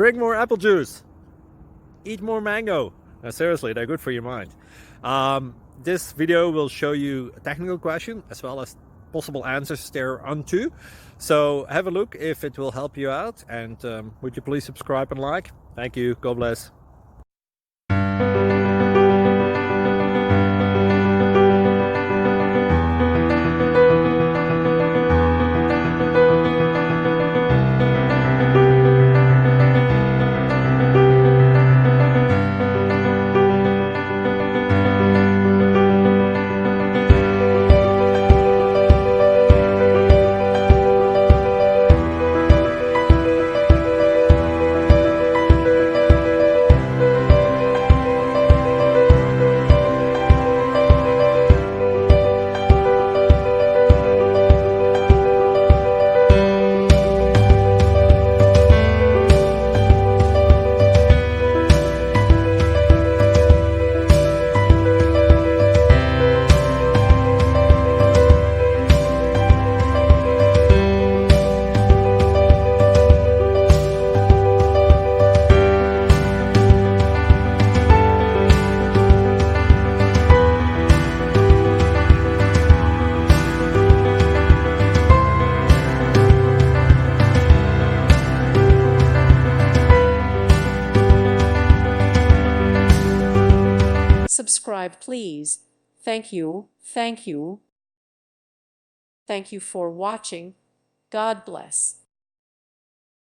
drink more apple juice, eat more mango. Seriously, they're good for your mind. This video will show you a technical question as well as possible answers thereunto. So have a look if it will help you out, and would you please subscribe and like? Thank you. God bless. Subscribe, please. Thank you. Thank you. Thank you for watching. God bless.